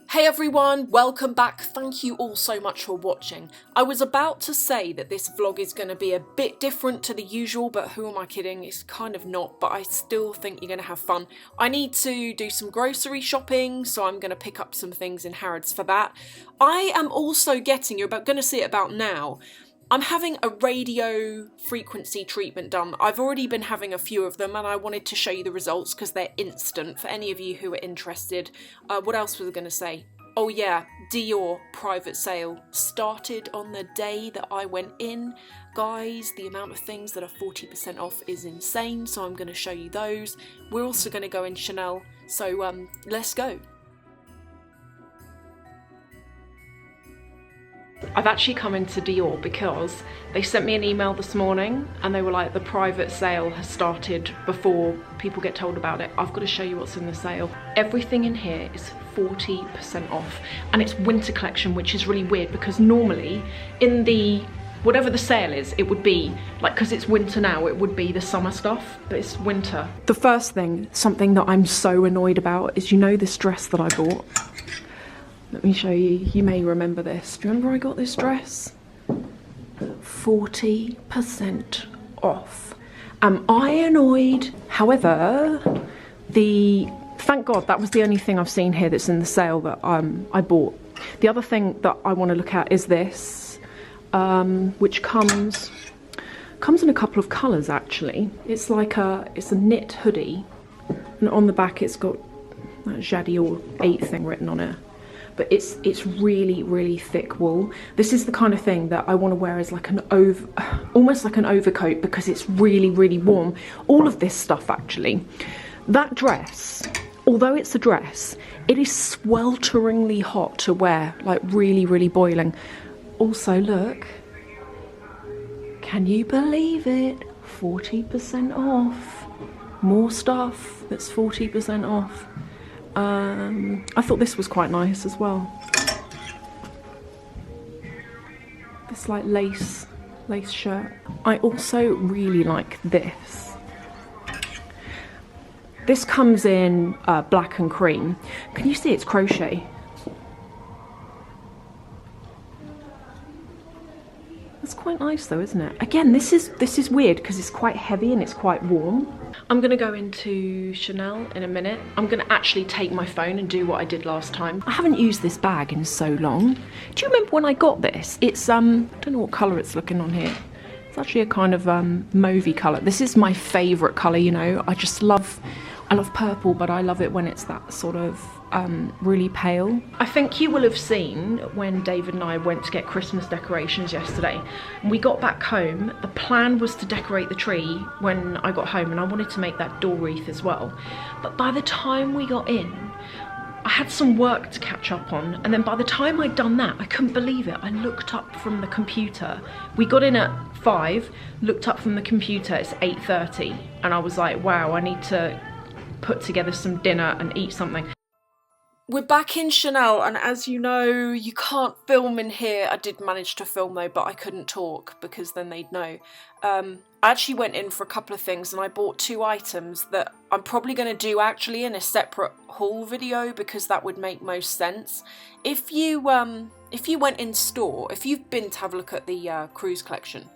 Hey everyone, welcome back. Thank you all so much for watching. I was about to say that this vlog is going to be a bit different to the usual, but who am I kidding? It's kind of not, but I still think you're going to have fun. I need to do some grocery shopping, so I'm going to pick up some things in Harrods for that. I am also getting, you're going to see it about now, I'm having a radio frequency treatment done. I've already been having a few of them and I wanted to show you the results because they're instant for any of you who are interested. What else was I going to say? Oh yeah, Dior private sale started on the day that I went in. Guys, the amount of things that are 40% off is insane, so I'm going to show you those. We're also going to go in Chanel, so let's go. I've actually come into Dior because they sent me an email this morning and they were like, the private sale has started before people get told about it. I've got to show you what's in the sale. Everything in here is 40% off and it's winter collection, which is really weird because normally in the whatever the sale is, it would be like, because it's winter now, it would be the summer stuff, but it's winter. The first thing, something that I'm so annoyed about is, you know, this dress that I bought. Let me show you, you may remember this. Do you remember I got this dress? 40% off. Am I annoyed? However, thank God that was the only thing I've seen here that's in the sale that I bought. The other thing that I want to look at is this, which comes in a couple of colours actually. It's like it's a knit hoodie, and on the back it's got that Dior 8 thing written on it. But it's really, really thick wool. This is the kind of thing that I want to wear as like almost like an overcoat because it's really, really warm. All of this stuff actually. That dress, although it's a dress, it is swelteringly hot to wear, like really, really boiling. Also, look, can you believe it? 40% off. More stuff that's 40% off. I thought this was quite nice as well. This like lace shirt. I also really like this. This comes in black and cream. Can you see it's crochet? That's quite nice though, isn't it? Again, this is weird because it's quite heavy and it's quite warm. I'm gonna go into Chanel in a minute. I'm gonna actually take my phone and do what I did last time. I haven't used this bag in so long. Do you remember when I got this? It's, I don't know what colour it's looking on here. It's actually a kind of mauvey colour. This is my favourite colour, you know. I love purple, but I love it when it's that sort of really pale. I think you will have seen when David and I went to get Christmas decorations yesterday. We got back home, the plan was to decorate the tree when I got home, and I wanted to make that door wreath as well. But by the time we got in, I had some work to catch up on, and then by the time I'd done that, I couldn't believe it. I looked up from the computer. We got in at 5, looked up from the computer, it's 8:30, and I was like, wow, I need to put together some dinner and eat something. We're back in Chanel, and as you know, you can't film in here. I did manage to film though, but I couldn't talk because then they'd know. I actually went in for a couple of things and I bought 2 items that I'm probably going to do actually in a separate haul video because that would make most sense. If you went in store, if you've been to have a look at the cruise collection,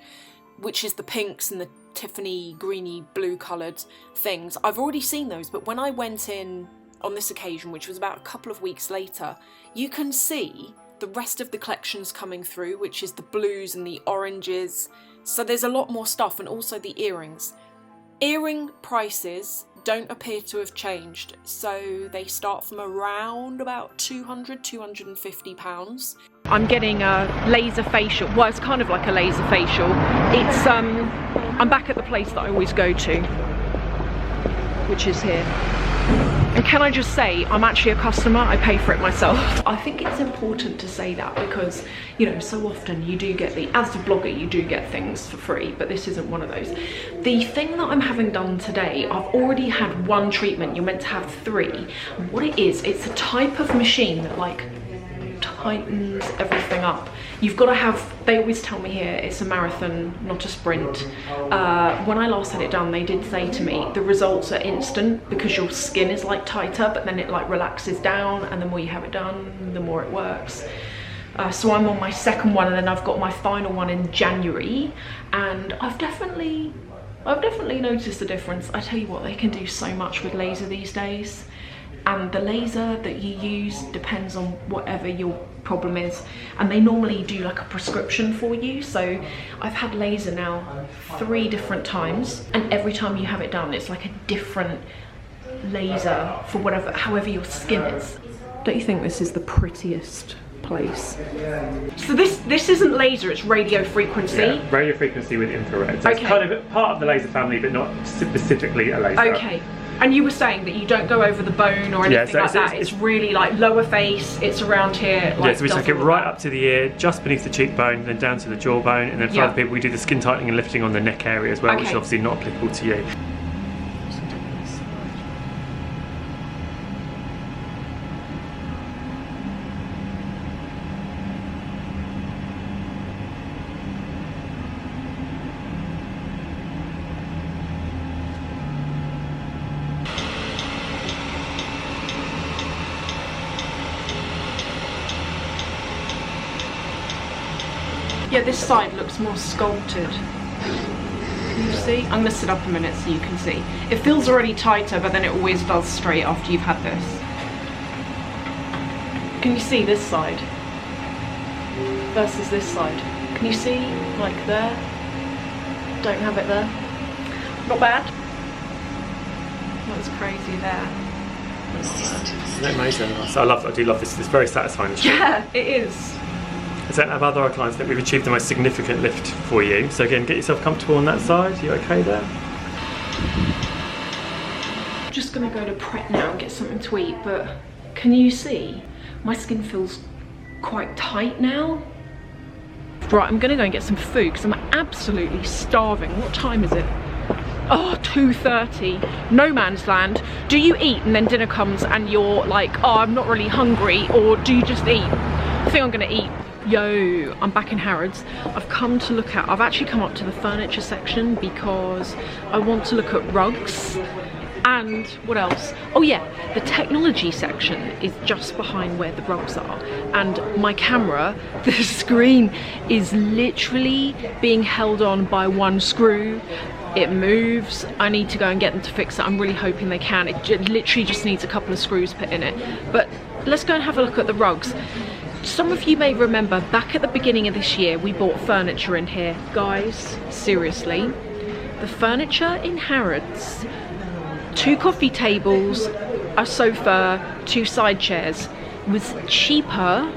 which is the pinks and the Tiffany greeny blue coloured things, I've already seen those, but when I went in on this occasion, which was about a couple of weeks later, you can see the rest of the collections coming through, which is the blues and the oranges. So there's a lot more stuff, and also the earrings. Earring prices don't appear to have changed, so they start from around about £250. I'm getting a laser facial. Well, it's kind of like a laser facial. It's I'm back at the place that I always go to, which is here. And can I just say, I'm actually a customer, I pay for it myself. I think it's important to say that because, you know, so often you do get as a blogger, you do get things for free, but this isn't one of those. The thing that I'm having done today, I've already had 1 treatment, you're meant to have 3. What it is, it's a type of machine that like tightens everything up. You've got to have, they always tell me here, it's a marathon, not a sprint. When I last had it done, they did say to me, the results are instant because your skin is like tighter, but then it like relaxes down, and the more you have it done, the more it works. So I'm on my second one, and then I've got my final one in January, and I've definitely noticed a difference. I tell you what, they can do so much with laser these days. And the laser that you use depends on whatever your problem is, and they normally do like a prescription for you. So I've had laser now 3 different times, and every time you have it done it's like a different laser for whatever, however your skin is. Don't you think this is the prettiest place? So this isn't laser, it's radio frequency. Yeah, radio frequency with infrared. So okay. It's kind of part of the laser family, but not specifically a laser. Okay. And you were saying that you don't go over the bone or anything like that. It's really like lower face, it's around here. Like, yeah, so we take it right up to the ear, just beneath the cheekbone, then down to the jawbone, and then for other people we do the skin tightening and lifting on the neck area as well, which is obviously not applicable to you. Yeah, this side looks more sculpted. Can you see? I'm gonna sit up a minute so you can see. It feels already tighter, but then it always does straight after you've had this. Can you see this side versus this side? Can you see, like there? Don't have it there. Not bad. That's crazy there. Isn't that amazing? I do love this. It's very satisfying. Yeah, it is. I don't have other clients that we've achieved the most significant lift for you. So again, get yourself comfortable on that side. You okay there? Just gonna go to Pret now and get something to eat, but can you see? My skin feels quite tight now. Right, I'm gonna go and get some food because I'm absolutely starving. What time is it? Oh, 2:30, no man's land. Do you eat and then dinner comes and you're like, oh, I'm not really hungry, or do you just eat? I think I'm gonna eat. Yo, I'm back in Harrods. I've actually come up to the furniture section because I want to look at rugs. And what else? Oh yeah, the technology section is just behind where the rugs are. And my camera, the screen is literally being held on by one screw. It moves. I need to go and get them to fix it. I'm really hoping they can. It literally just needs a couple of screws put in it. But let's go and have a look at the rugs. Some of you may remember back at the beginning of this year we bought furniture in here. Guys, seriously, the furniture in Harrods, 2 coffee tables, a sofa, 2 side chairs, was cheaper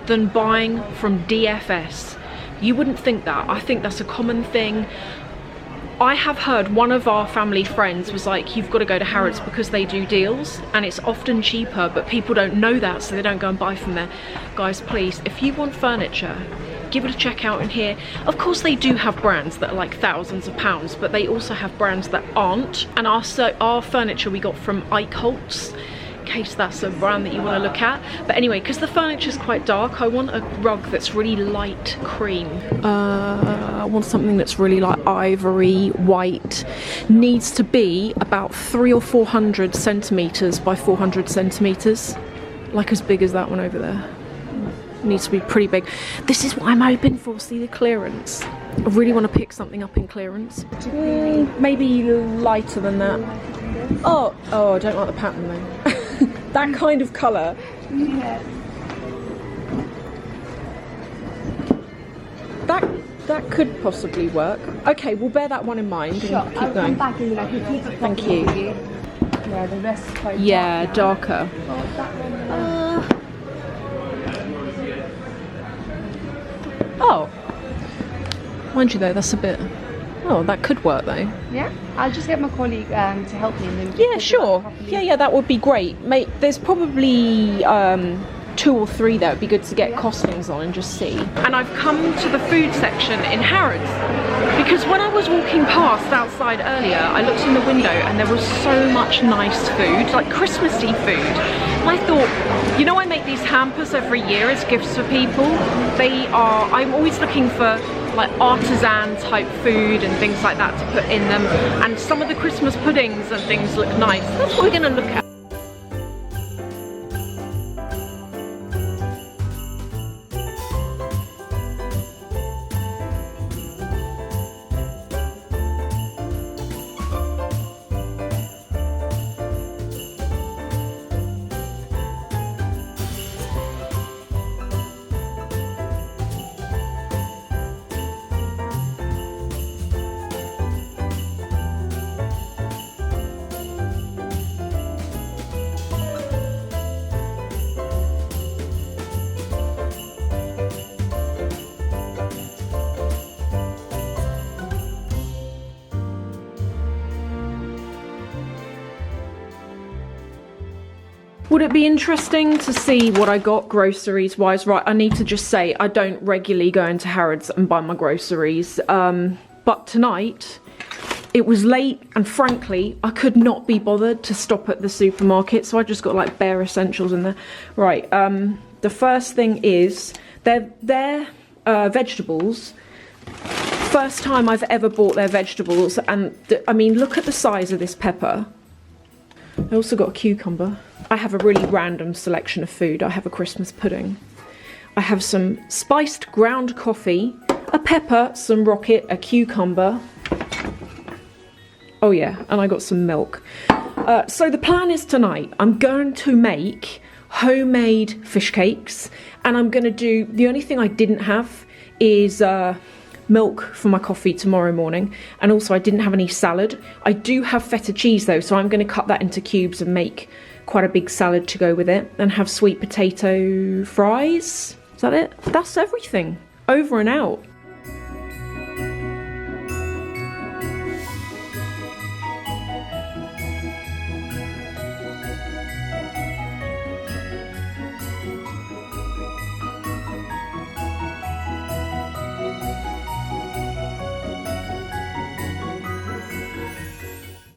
than buying from DFS. You wouldn't think that. I think that's a common thing. I have heard one of our family friends was like, you've got to go to Harrods because they do deals and it's often cheaper, but people don't know that, so they don't go and buy from there. Guys, please, if you want furniture, give it a check out in here. Of course they do have brands that are like thousands of pounds, but they also have brands that aren't. And our furniture we got from Eichholz, in case that's a brand that you want to look at. But anyway, because the furniture's quite dark, I want a rug that's really light cream. I want something that's really like ivory white. Needs to be about 300 or 400 centimeters by 400 centimeters, like as big as that one over there. Needs to be pretty big. This is what I'm hoping for. See the clearance. I really want to pick something up in clearance. Maybe lighter than that. Oh, I don't like the pattern though. That kind of colour. Yeah. That could possibly work. Okay, we'll bear that one in mind. Sure. And keep I'll going. come back and I can keep it. Thank you. Yeah, the rest is quite darker. Oh, that one. Oh. Mind you though, that's a bit... Oh, that could work though. Yeah, I'll just get my colleague to help me. And then yeah, sure. Yeah, that would be great. Mate, there's probably 2 or 3 there. It'd be good to get costings on and just see. And I've come to the food section in Harrods because when I was walking past outside earlier, I looked in the window and there was so much nice food, like Christmassy food. And I thought, you know, I make these hampers every year as gifts for people. I'm always looking for like artisan type food and things like that to put in them, and some of the Christmas puddings and things look nice. That's what we're going to look at. Would it be interesting to see what I got groceries wise? Right, I need to just say I don't regularly go into Harrods and buy my groceries, but tonight it was late and frankly I could not be bothered to stop at the supermarket, so I just got like bare essentials in there. Right, the first thing is they're vegetables. First time I've ever bought their vegetables, and I mean, look at the size of this pepper. I also got a cucumber. I have a really random selection of food. I have a Christmas pudding. I have some spiced ground coffee, a pepper, some rocket, a cucumber. Oh yeah, and I got some milk. So the plan is tonight, I'm going to make homemade fish cakes, and I'm going to do, the only thing I didn't have is milk for my coffee tomorrow morning, and also I didn't have any salad. I do have feta cheese though, so I'm going to cut that into cubes and make quite a big salad to go with it, and have sweet potato fries. Is that it? That's everything. Over and out.